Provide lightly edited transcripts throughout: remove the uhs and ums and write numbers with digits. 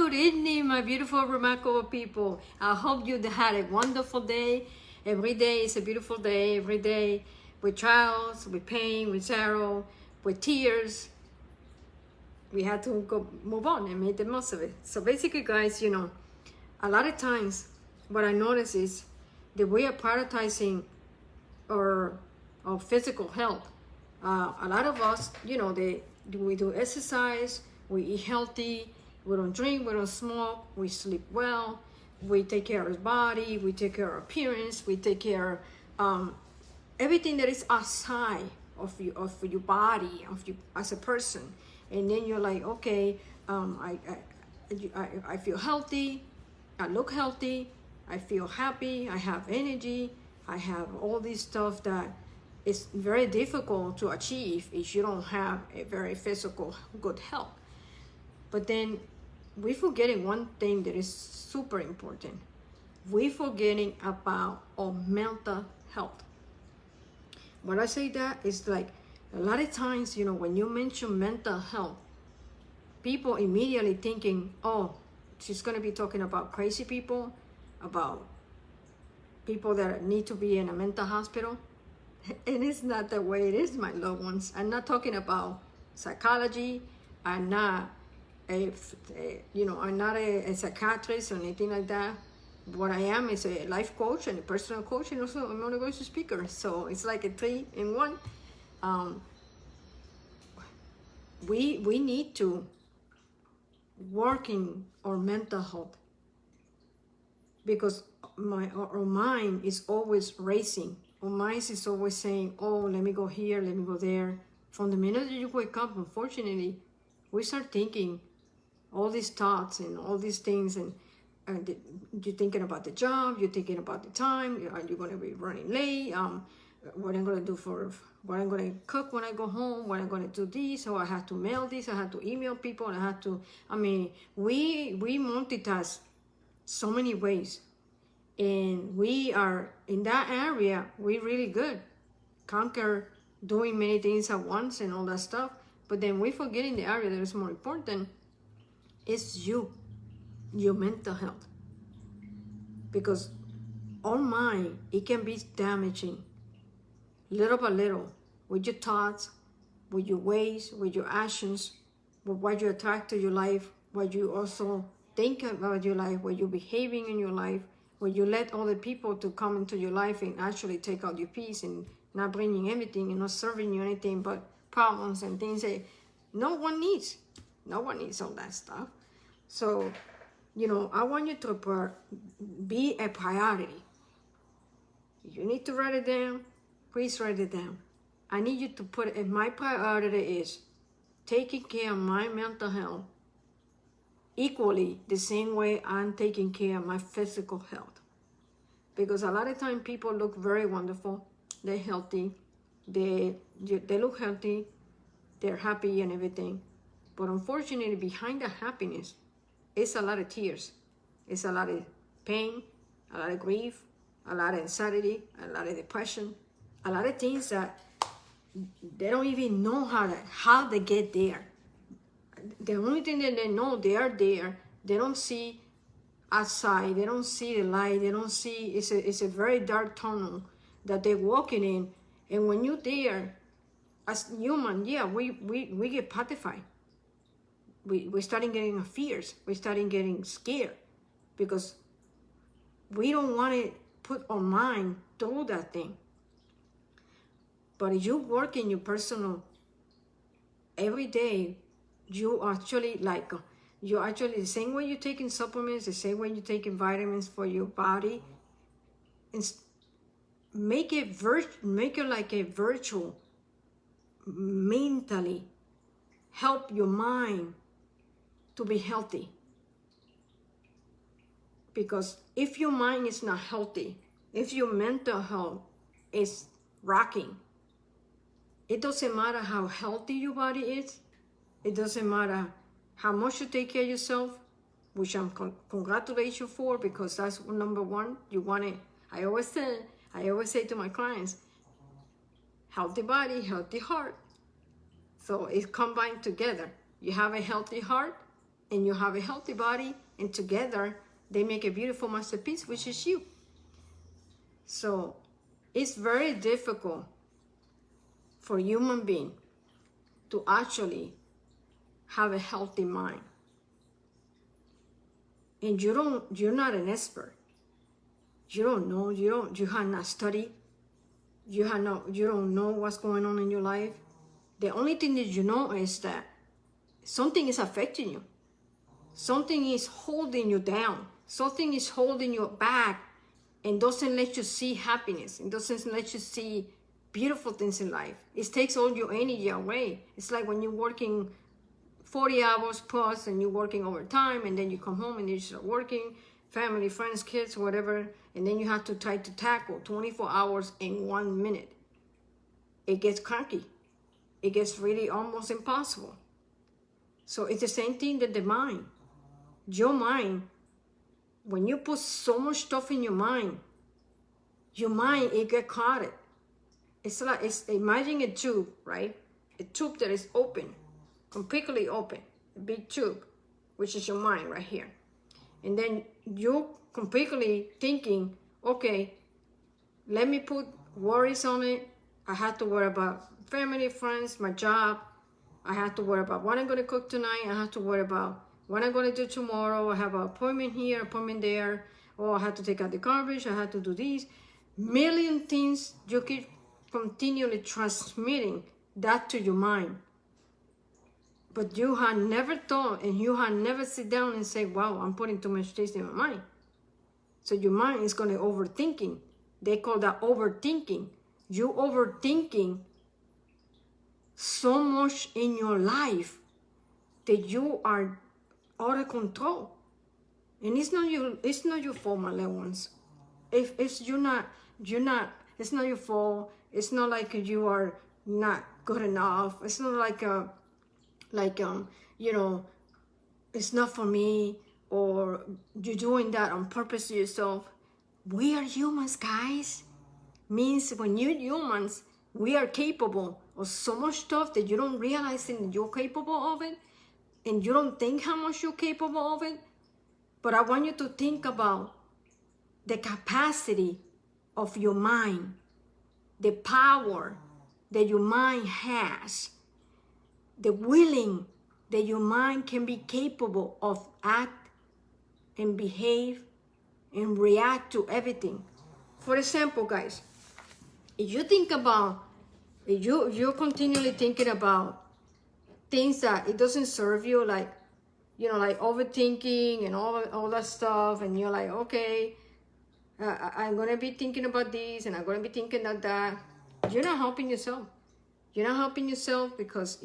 good evening, my beautiful, remarkable people. I hope you had a wonderful day. Every day is a beautiful day. Every day with trials, with pain, with sorrow, with tears. We had to go move on and make the most of it. So basically, guys, you know, a lot of times what I notice is that we are prioritizing our physical health. A lot of us, you know, we do exercise, we eat healthy, we don't drink, we don't smoke, we sleep well, we take care of our body, we take care of our appearance, we take care of everything that is outside of your body, of you as a person. And then you're like, okay, I feel healthy, I look healthy, I feel happy, I have energy, I have all this stuff that is very difficult to achieve if you don't have a very physical good health. But then we forgetting one thing that is super important. We forgetting about our mental health. When I say that, it's like a lot of times, you know, when you mention mental health, people immediately thinking, oh, she's going to be talking about crazy people, about people that need to be in a mental hospital. And it's not the way it is, my loved ones. I'm not talking about psychology. I'm not I'm not a psychiatrist or anything like that. What I am is a life coach and a personal coach, and also a motivational speaker. So it's like a 3-in-1. We need to work in our mental health, because our mind is always racing. Our mind is always saying, oh, let me go here, let me go there. From the minute that you wake up, unfortunately, we start thinking all these thoughts and all these things, and you're thinking about the job, you're thinking about the time, you're going to be running late, what I'm going to do what I'm going to cook when I go home, when I'm going to do this, or I have to mail this, I have to email people, and we multitask so many ways. And we are in that area, we're really good, conquer doing many things at once and all that stuff. But then we forget in the area that is more important is your mental health. Because our mind, it can be damaging little by little with your thoughts, with your ways, with your actions, with what you attract to your life, what you also think about your life, what you're behaving in your life, when you let other people to come into your life and actually take out your peace and not bringing anything and not serving you anything but problems and things that no one needs. No one needs all that stuff. So, you know, I want you to be a priority. You need to write it down. Please write it down. I need you to put it, my priority is taking care of my mental health equally the same way I'm taking care of my physical health. Because a lot of times people look very wonderful, they're healthy, they look healthy, they're happy and everything. But unfortunately, behind the happiness, it's a lot of tears. It's a lot of pain, a lot of grief, a lot of anxiety, a lot of depression, a lot of things that they don't even know how they get there. The only thing that they know, they are there. They don't see outside. They don't see the light. They don't see, it's a very dark tunnel that they're walking in. And when you're there, as human, yeah, we get petrified. We're starting getting fears. We're starting getting scared because we don't want to put our mind through that thing. But if you work in your personal every day, you actually the same way you're taking supplements, the same way you're taking vitamins for your body, and make it like a virtual, mentally help your mind to be healthy. Because if your mind is not healthy, if your mental health is rocking, it doesn't matter how healthy your body is. It doesn't matter how much you take care of yourself, which I'm congratulate you for, because that's number one. You want it. I always say to my clients, healthy body, healthy heart. So it's combined together. You have a healthy heart, and you have a healthy body, and together they make a beautiful masterpiece, which is you. So it's very difficult for human being to actually have a healthy mind. And you're not an expert. You don't know, you have not studied. You don't know what's going on in your life. The only thing that you know is that something is affecting you. Something is holding you down. Something is holding you back and doesn't let you see happiness. It doesn't let you see beautiful things in life. It takes all your energy away. It's like when you're working 40 hours plus and you're working overtime, and then you come home and you start working, family, friends, kids, whatever, and then you have to try to tackle 24 hours in 1 minute. It gets cranky. It gets really almost impossible. So it's the same thing that the mind. Your mind, when you put so much stuff in your mind, it get caught. It's like, imagine a tube, right? A tube that is open, completely open, a big tube, which is your mind right here. And then you completely thinking, okay, let me put worries on it. I have to worry about family, friends, my job. I have to worry about what I'm going to cook tonight. I have to worry about what I'm going to do tomorrow. I have an appointment here, appointment there. Oh, I have to take out the garbage. I have to do these. Million things you keep continually transmitting that to your mind. But you have never thought, and you have never sit down and say, wow, I'm putting too much things in my mind. So your mind is going to overthinking. They call that overthinking. You overthinking so much in your life that you are out of control. And it's not your fault, my little ones. If it's it's not your fault. It's not like you are not good enough. It's not like it's not for me, or you're doing that on purpose to yourself. We are humans, guys. Means when you're humans, we are capable of so much stuff that you don't realize that you're capable of it, and you don't think how much you're capable of it. But I want you to think about the capacity of your mind, the power that your mind has, the willing that your mind can be capable of act and behave and react to everything. For example, guys, if you think about, if you're continually thinking about things that it doesn't serve you, like, like overthinking and all that stuff, and you're like, okay, I'm going to be thinking about this, and I'm going to be thinking of that, you're not helping yourself. You're not helping yourself, because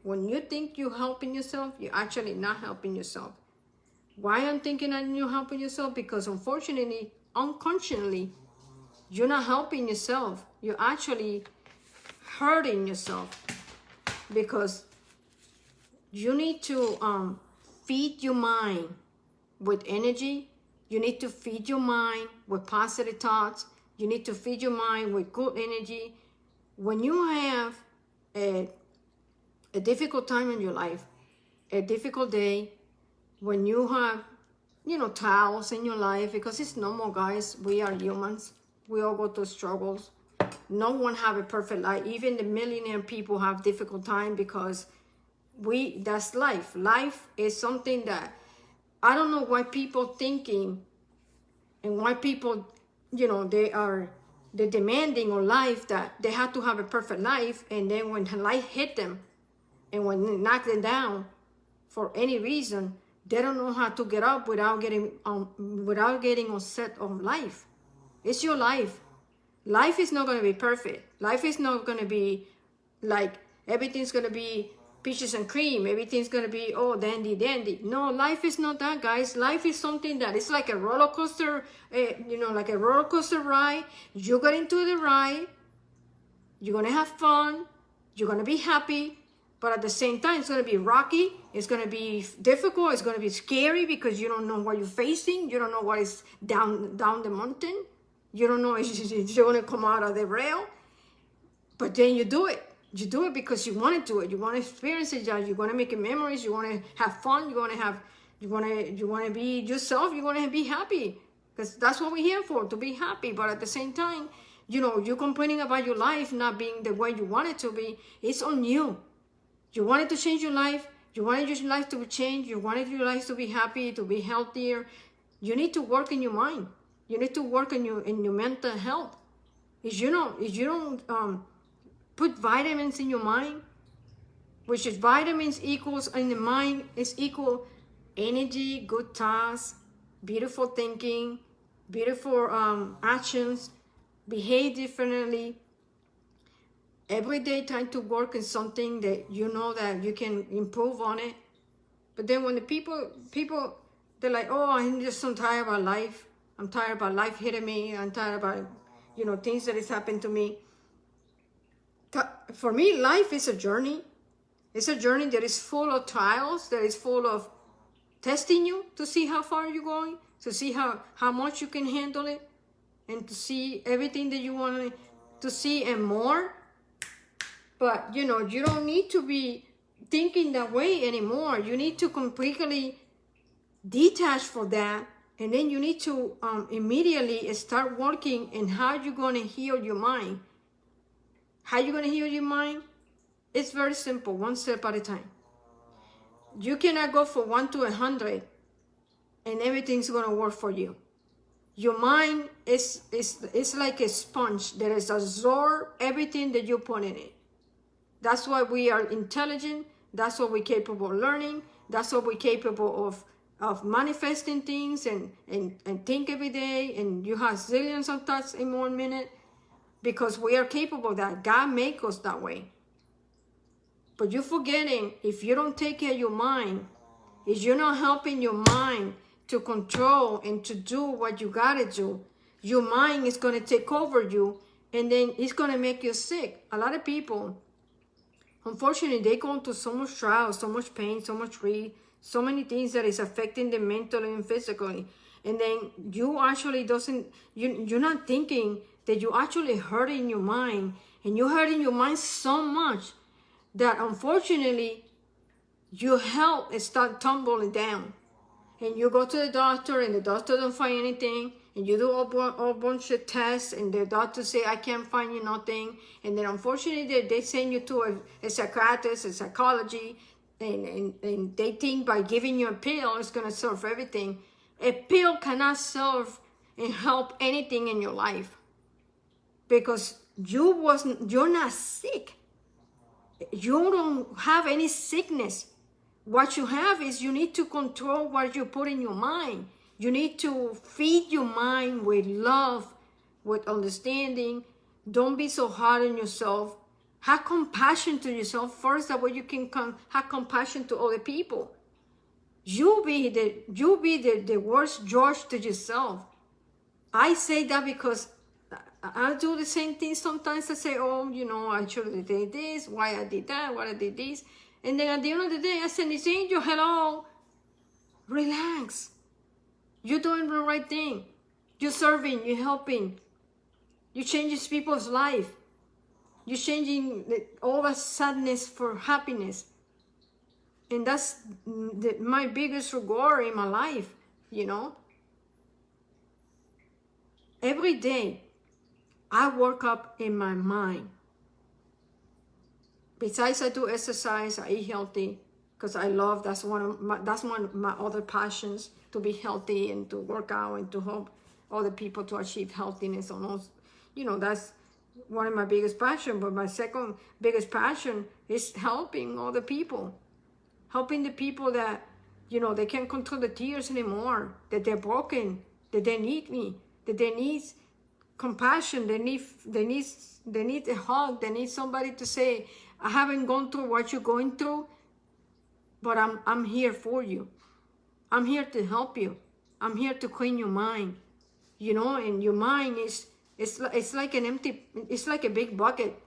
when you think you're helping yourself, you're actually not helping yourself. Why I'm thinking that you're helping yourself? Because unfortunately, unconsciously, you're not helping yourself. You're actually hurting yourself, because you need to feed your mind with energy. You need to feed your mind with positive thoughts. You need to feed your mind with good energy. When you have a difficult time in your life, a difficult day, when you have, trials in your life, because it's normal, guys. We are humans. We all go through struggles. No one have a perfect life. Even the millionaire people have difficult time, because that's life. Life is something that I don't know why people thinking, and why people, they're demanding on life that they have to have a perfect life, and then when life hit them and when it knocked them down for any reason, they don't know how to get up without getting upset of life. It's your life. Life is not going to be perfect. Life is not going to be like everything's going to be peaches and cream. Everything's going to be, dandy. No, life is not that, guys. Life is something that is like a roller coaster, like a roller coaster ride. You get into the ride. You're going to have fun. You're going to be happy. But at the same time, it's going to be rocky. It's going to be difficult. It's going to be scary, because you don't know what you're facing. You don't know what is down the mountain. You don't know if you're going to come out of the rail. But then you do it. You do it because you want to do it. You want to experience it. You want to make memories. You want to have fun. You want to be yourself. You want to be happy, because that's what we're here for, to be happy. But at the same time, you're complaining about your life not being the way you want it to be. It's on you. You wanted to change your life. You wanted your life to change. You wanted your life to be happy, to be healthier. You need to work in your mind. You need to work in your mental health. If you don't put vitamins in your mind, which is vitamins equals in the mind is equal energy, good thoughts, beautiful thinking, beautiful actions, behave differently. Every day trying to work in something that you know that you can improve on it. But then when the people they're like, oh, I'm just so tired about life. I'm tired about life hitting me. I'm tired about things that has happened to me. For me, life is a journey. It's a journey that is full of trials, that is full of testing you to see how far you're going, to see how much you can handle it, and to see everything that you want to see and more. But, you don't need to be thinking that way anymore. You need to completely detach from that. And then you need to immediately start working in how you're going to heal your mind. How you're going to heal your mind? It's very simple, one step at a time. You cannot go from 1 to 100 and everything's going to work for you. Your mind is like a sponge that is absorb everything that you put in it. That's why we are intelligent. That's why we're capable of learning. That's why we're capable of manifesting things and think every day. And you have zillions of thoughts in 1 minute, because we are capable of that. God made us that way. But you're forgetting, if you don't take care of your mind, if you're not helping your mind to control and to do what you gotta do, your mind is gonna take over you, and then it's gonna make you sick. A lot of people, unfortunately, they go through so much trial, so much pain, so much grief, so many things that is affecting them mentally and physically. And then you actually you're not thinking that you actually hurting your mind, and you're hurting your mind so much that unfortunately your health start tumbling down. And you go to the doctor, and the doctor don't find anything, and you do a bunch of tests, and the doctor say, I can't find you nothing. And then unfortunately they send you to a psychiatrist, a psychology, and they think by giving you a pill it's going to solve everything. A pill cannot solve and help anything in your life, because you're not sick. You don't have any sickness. What you have is you need to control what you put in your mind. You need to feed your mind with love, with understanding. Don't be so hard on yourself. Have compassion to yourself first, that way you can have compassion to other people. You be the worst judge to yourself. I say that because I do the same thing sometimes. I say, oh, I should have did this, why I did that, why I did this. And then at the end of the day, I say, this angel, hello, relax. You're doing the right thing. You're serving, you're helping. You're changing people's life. You're changing all the sadness for happiness. And that's my biggest reward in my life, Every day, I work up in my mind. Besides, I do exercise, I eat healthy, because I love, that's one of my other passions, to be healthy and to work out and to help other people to achieve healthiness. Almost, that's one of my biggest passions. But my second biggest passion is helping other people. Helping the people that, they can't control the tears anymore, that they're broken, that they need me, that they need compassion, they need a hug, they need somebody to say, I haven't gone through what you're going through, but I'm here for you. I'm here to help you. I'm here to clean your mind. And your mind it's like an empty, it's like a big bucket.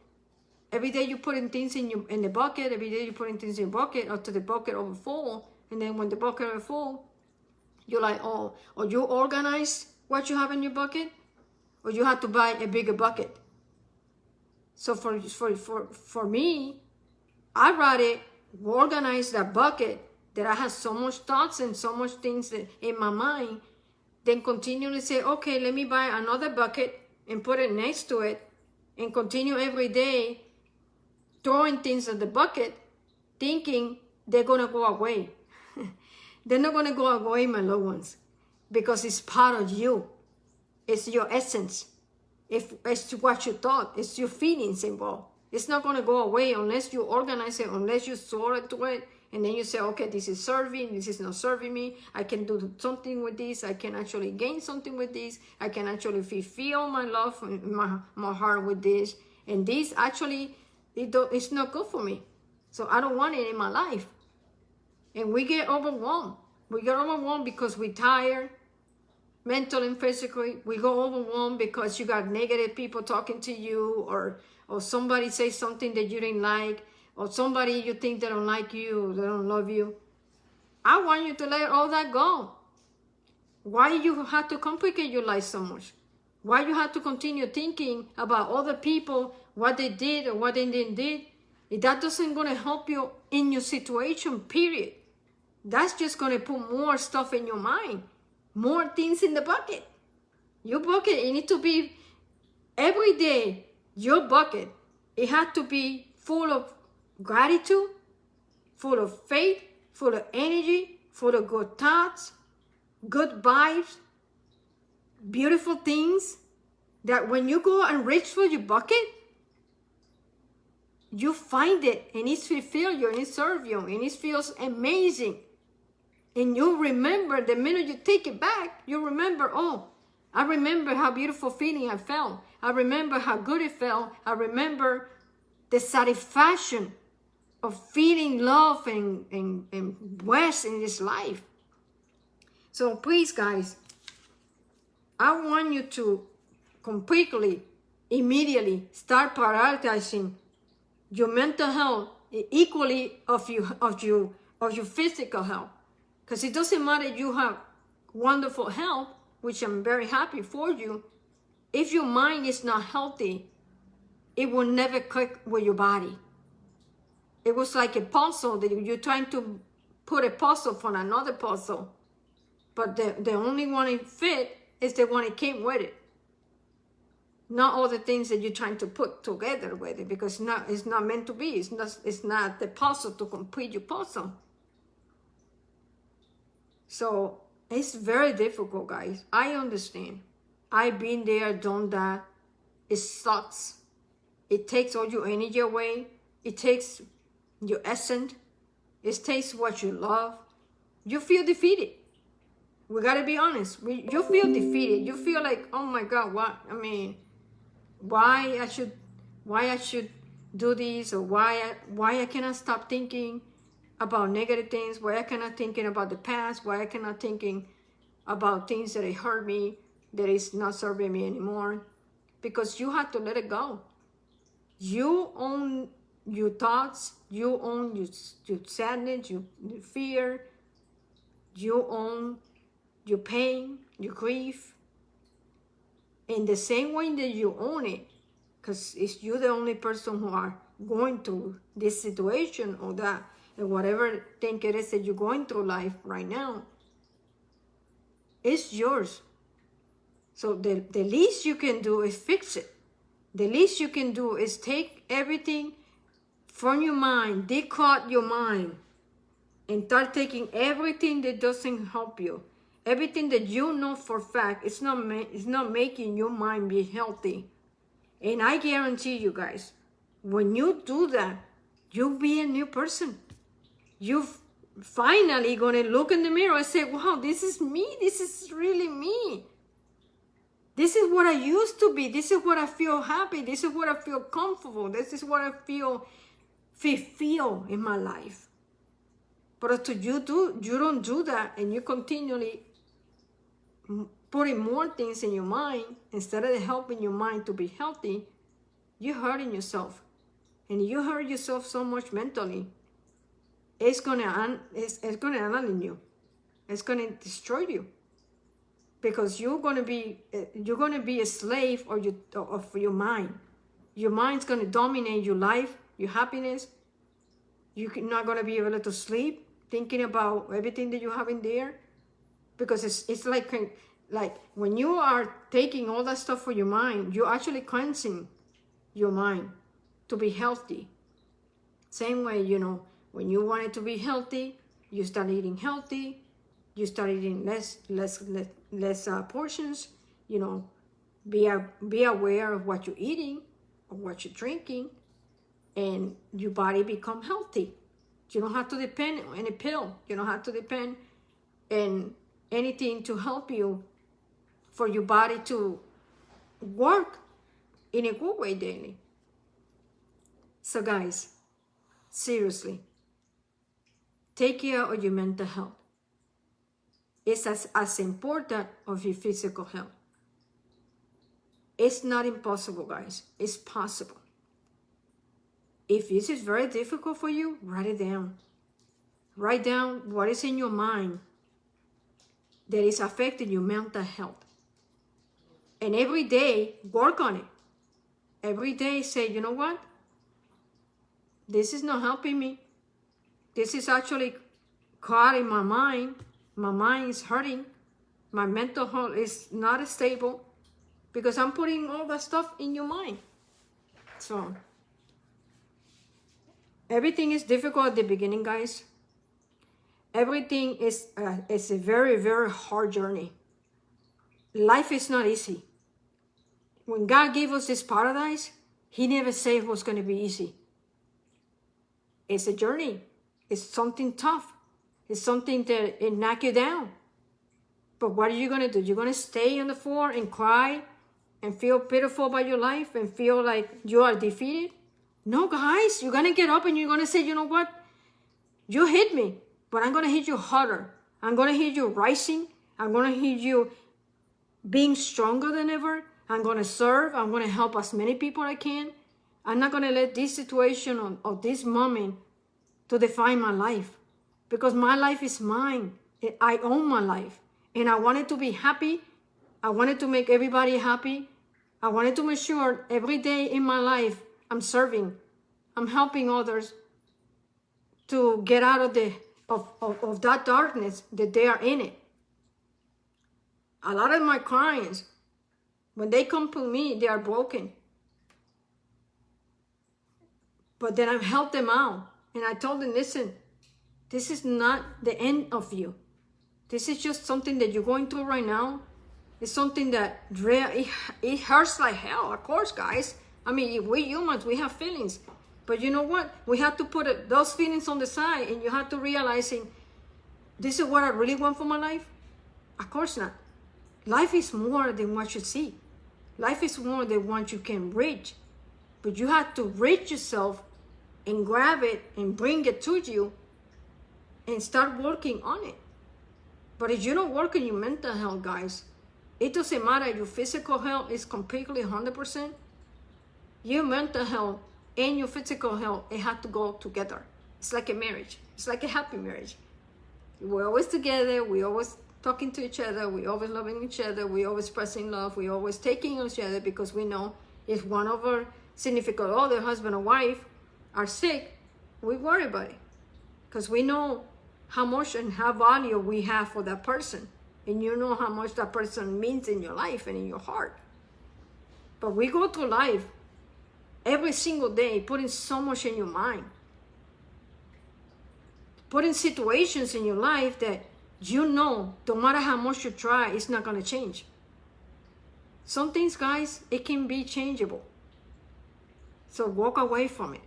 Every day you put in things in the bucket, every day you put in things in the bucket, or to the bucket overfull. And then when the bucket is full, you're like, oh, or you organize what you have in your bucket, or you have to buy a bigger bucket. So for me, I'd rather organize that bucket that I have so much thoughts and so much things in my mind, than continually say, okay, let me buy another bucket and put it next to it and continue every day throwing things at the bucket, thinking they're going to go away. They're not going to go away, my loved ones, because it's part of you. It's your essence. It's what you thought. It's your feelings involved. It's not going to go away unless you organize it, unless you sort to it, and then you say, okay, this is serving, this is not serving me. I can do something with this. I can actually gain something with this. I can actually fulfill my love, my heart with this. And this actually, it's not good for me. So I don't want it in my life. And we get overwhelmed. We get overwhelmed because we're tired, mentally and physically. We go overwhelmed because you got negative people talking to you, or somebody says something that you didn't like, or somebody you think they don't like you, they don't love you. I want you to let all that go. Why you have to complicate your life so much? Why you have to continue thinking about other people, what they did or what they didn't do? If that doesn't going to help you in your situation, period. That's just going to put more stuff in your mind, more things in the bucket. Your bucket, it needs to be every day. Your bucket, it has to be full of gratitude, full of faith, full of energy, full of good thoughts, good vibes, beautiful things, that when you go and reach for your bucket, you find it and it fulfills you and it serves you and it feels amazing. And you remember the minute you take it back, you remember, oh, I remember how beautiful feeling I felt. I remember how good it felt. I remember the satisfaction of feeling love and blessed in this life. So please, guys, I want you to completely, immediately start prioritizing your mental health equally of your physical health. Because it doesn't matter if you have wonderful health, which I'm very happy for you. If your mind is not healthy, it will never click with your body. It was like a puzzle that you're trying to put a puzzle from another puzzle. But the only one it fit is the one it came with it. Not all the things that you're trying to put together with it, because it's not meant to be. It's not the puzzle to complete your puzzle. So it's very difficult, guys. I understand. I've been there, done that. It sucks. It takes all your energy away. It takes your essence. It takes what you love. You feel defeated. We gotta be honest. You feel defeated. You feel like, oh my God, what? I mean, why I should do this, or why I cannot stop thinking about negative things, why I cannot thinking about the past, why I cannot thinking about things that hurt me, that is not serving me anymore. Because you have to let it go. You own your thoughts, you own your sadness, your fear, you own your pain, your grief. In the same way that you own it, because it's you the only person who are going through this situation or that, and whatever thing it is that you're going through life right now, it's yours. So the least you can do is fix it. The least you can do is take everything from your mind, declutter your mind, and start taking everything that doesn't help you. Everything that you know for a fact, it's not making your mind be healthy. And I guarantee you guys, when you do that, you'll be a new person. You finally gonna look in the mirror and say, wow, this is me. This is really me. This is what I used to be. This is what I feel happy. This is what I feel comfortable. This is what I feel in my life. But until you don't do that, and you continually putting more things in your mind instead of helping your mind to be healthy, you're hurting yourself. And you hurt yourself so much mentally, it's gonna annihilate you. It's gonna destroy you, because you're gonna be a slave of your mind. Your mind's going to dominate your life, your happiness. You're not going to be able to sleep thinking about everything that you have in there, because it's like when you are taking all that stuff for your mind, you're actually cleansing your mind to be healthy. Same way, when you want it to be healthy, you start eating healthy, you start eating less portions, be aware of what you're eating, of what you're drinking, and your body become healthy. You don't have to depend on any pill. You don't have to depend on anything to help you for your body to work in a good way daily. So guys, seriously, take care of your mental health. It's as important of your physical health. It's not impossible, guys. It's possible. If this is very difficult for you, write it down. Write down what is in your mind that is affecting your mental health. And every day, work on it. Every day say, you know what? This is not helping me. This is actually clouding my mind. My mind is hurting. My mental health is not stable because I'm putting all that stuff in your mind. So everything is difficult at the beginning, guys. Everything is a very, very hard journey. Life is not easy. When God gave us this paradise, He never said it was going to be easy. It's a journey. It's something tough. It's something that it knock you down. But what are you going to do? You're going to stay on the floor and cry and feel pitiful about your life and feel like you are defeated? No, guys, you're going to get up and you're going to say, you know what? You hit me, but I'm going to hit you harder. I'm going to hit you rising. I'm going to hit you being stronger than ever. I'm going to serve. I'm going to help as many people as I can. I'm not going to let this situation or this moment to define my life, because my life is mine. I own my life, and I wanted to be happy. I wanted to make everybody happy. I wanted to make sure every day in my life I'm serving. I'm helping others to get out of that darkness that they are in it. A lot of my clients, when they come to me, they are broken. But then I've helped them out. And I told them, listen, this is not the end of you. This is just something that you're going through right now. It's something that it hurts like hell, of course, guys. I mean, we humans, we have feelings. But you know what? We have to put those feelings on the side, and you have to realizing, this is what I really want for my life? Of course not. Life is more than what you see. Life is more than what you can reach. But you have to reach yourself and grab it and bring it to you and start working on it. But if you don't work on your mental health, guys, it doesn't matter. Your physical health is completely 100%. Your mental health and your physical health, it have to go together. It's like a marriage. It's like a happy marriage. We're always together. We're always talking to each other. We're always loving each other. We're always expressing love. We're always taking each other, because we know if one of our significant other, husband or wife, are sick, we worry about it, because we know how much and how value we have for that person, and you know how much that person means in your life and in your heart. But we go through life every single day putting so much in your mind, putting situations in your life that you know, no matter how much you try, it's not going to change. Some things, guys, it can be changeable. So walk away from it.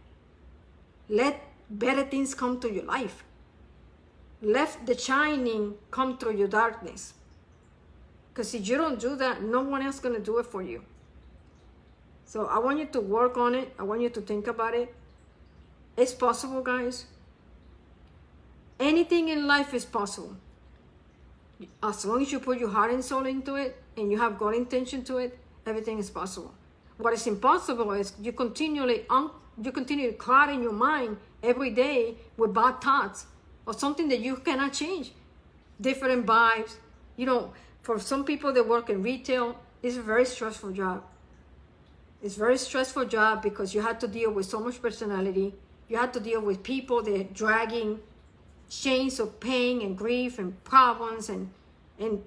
Let better things come to your life. Let the shining come through your darkness. Because if you don't do that, no one else is going to do it for you. So I want you to work on it. I want you to think about it. It's possible, guys. Anything in life is possible. As long as you put your heart and soul into it and you have God intention to it, everything is possible. What is impossible is you continue clouding your mind every day with bad thoughts or something that you cannot change. Different vibes. For some people that work in retail, it's a very stressful job. It's a very stressful job because you have to deal with so much personality. You have to deal with people that are dragging chains of pain and grief and problems, and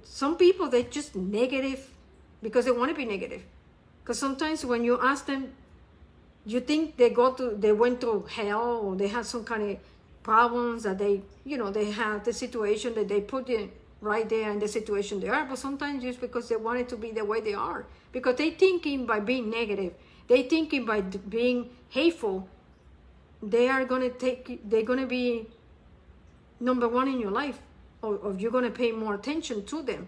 some people, they're just negative because they want to be negative. Because sometimes when you ask them, you think they went through hell, or they have some kind of problems that they have the situation that they put in right there in the situation they are. But sometimes just because they want it to be the way they are, because they thinking by being negative, they thinking by being hateful, they're gonna be number one in your life, or you're gonna pay more attention to them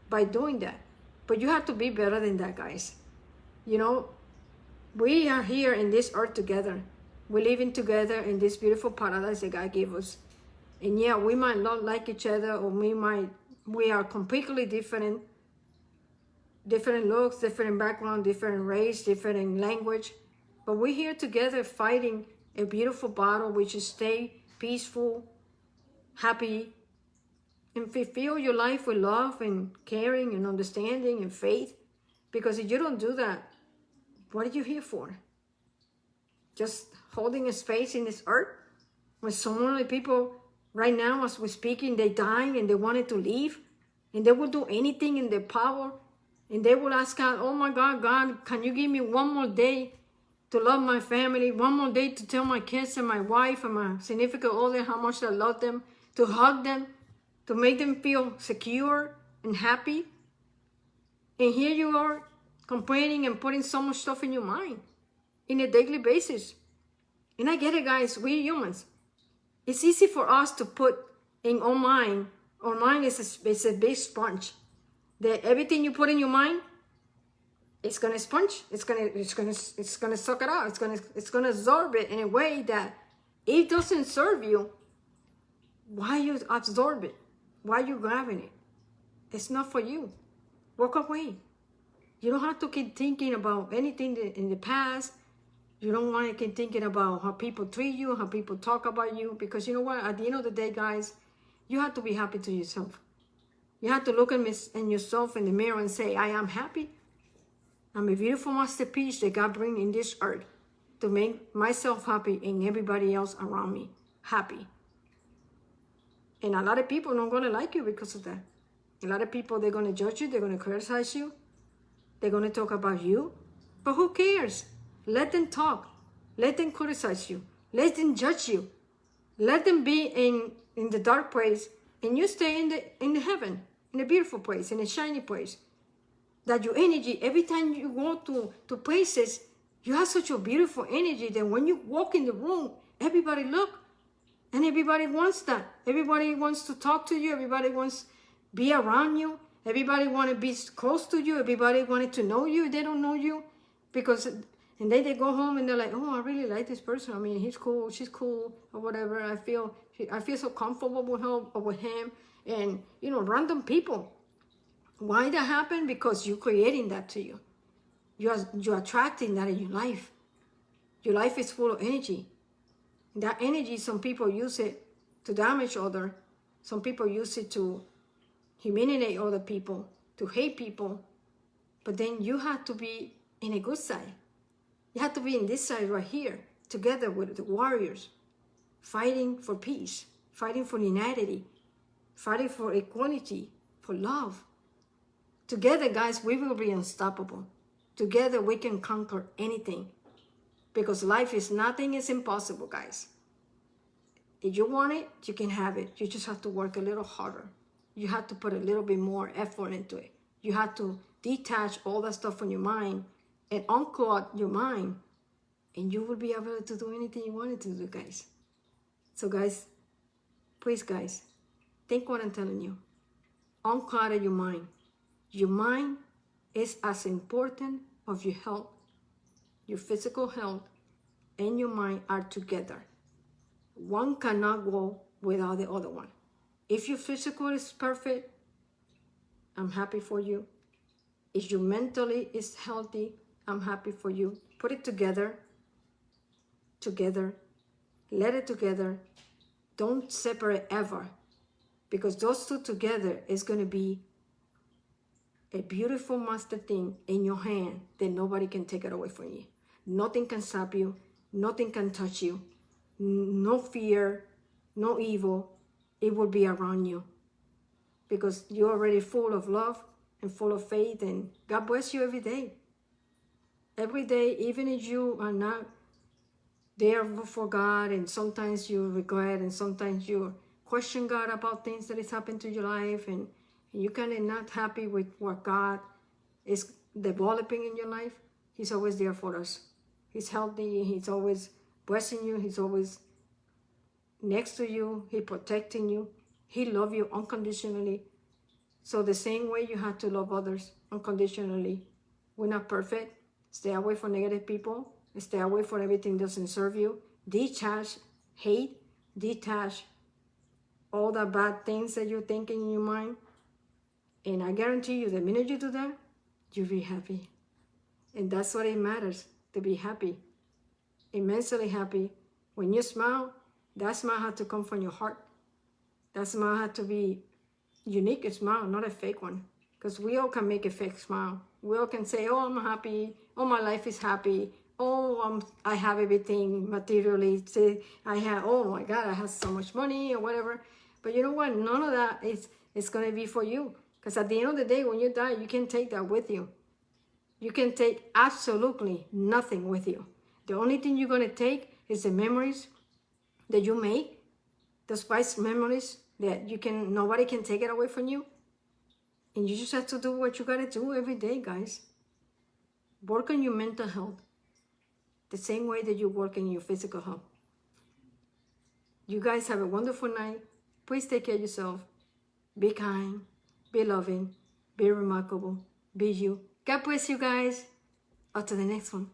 by doing that. But you have to be better than that, guys. We are here in this earth together. We're living together in this beautiful paradise that God gave us. And yeah, we might not like each other, or we are completely different looks, different background, different race, different language. But we're here together fighting a beautiful battle, which is stay peaceful, happy, and fulfill your life with love and caring and understanding and faith. Because if you don't do that, what are you here for? Just holding a space in this earth when so many people right now, as we're speaking, they're dying and they wanted to leave, and they will do anything in their power, and they will ask God, oh my God, God, can you give me one more day to love my family, one more day to tell my kids and my wife and my significant other how much I love them, to hug them, to make them feel secure and happy. And here you are complaining and putting so much stuff in your mind in a daily basis. And I get it, guys, we're humans. It's easy for us to put in our mind is a big sponge. That everything you put in your mind, it's gonna sponge. It's gonna suck it out. It's gonna absorb it in a way that it doesn't serve you. Why you absorb it? Why you grabbing it? It's not for you. Walk away. You don't have to keep thinking about anything in the past. You don't want to keep thinking about how people treat you, how people talk about you. Because you know what? At the end of the day, guys, you have to be happy to yourself. You have to look at yourself in the mirror and say, I am happy. I'm a beautiful masterpiece that God bring in this earth to make myself happy and everybody else around me happy. And a lot of people are not going to like you because of that. A lot of people, they're going to judge you. They're going to criticize you. They're going to talk about you. But who cares? Let them talk. Let them criticize you. Let them judge you. Let them be in the dark place, and you stay in the heaven, in a beautiful place, in a shiny place. That your energy, every time you go to places, you have such a beautiful energy that when you walk in the room, everybody look, and everybody wants that. Everybody wants to talk to you. Everybody wants to be around you. Everybody want to be close to you. Everybody wanted to know you. They don't know you because... And then they go home and they're like, oh, I really like this person. I mean, he's cool, she's cool, or whatever. I feel so comfortable with her or with him. And, random people. Why that happen? Because you're creating that to you. You're attracting that in your life. Your life is full of energy. That energy, some people use it to damage others. Some people use it to humiliate other people, to hate people. But then you have to be in a good side. You have to be in this side right here, together with the warriors, fighting for peace, fighting for unity, fighting for equality, for love. Together, guys, we will be unstoppable. Together, we can conquer anything. Because nothing is impossible, guys. If you want it, you can have it. You just have to work a little harder. You have to put a little bit more effort into it. You have to detach all that stuff from your mind and unclog your mind, and you will be able to do anything you wanted to do, guys. So, guys, please, guys, think what I'm telling you. Unclutter your mind. Your mind is as important as your health. Your physical health and your mind are together. One cannot go without the other one. If your physical is perfect, I'm happy for you. If your mentally is healthy, I'm happy for you. Put it together. Let it together. Don't separate ever. Because those two together is going to be a beautiful master thing in your hand that nobody can take it away from you. Nothing can stop you. Nothing can touch you. No fear, no evil. It will be around you because you're already full of love and full of faith, and God bless you every day. Every day, even if you are not there for God, and sometimes you regret, and sometimes you question God about things that has happened to your life, and you kind of not happy with what God is developing in your life, He's always there for us. He's helping you. He's always blessing you. He's always next to you. He's protecting you. He loves you unconditionally. So the same way you have to love others unconditionally. We're not perfect. Stay away from negative people. Stay away from everything that doesn't serve you. Detach hate. Detach all the bad things that you're thinking in your mind. And I guarantee you, the minute you do that, you'll be happy. And that's what it matters, to be happy. Immensely happy. When you smile, that smile has to come from your heart. That smile has to be unique smile, not a fake one. Because we all can make a fake smile. We all can say, oh, I'm happy. Oh, my life is happy. Oh, I have everything materially. Say, oh my God, I have so much money or whatever. But you know what? None of that is going to be for you. Because at the end of the day, when you die, you can take that with you. You can take absolutely nothing with you. The only thing you're going to take is the memories that you make, the spice memories that nobody can take it away from you. And you just have to do what you got to do every day, guys. Work on your mental health the same way that you work in your physical health. You guys have a wonderful night. Please take care of yourself. Be kind. Be loving. Be remarkable. Be you. God bless you guys. Up to the next one.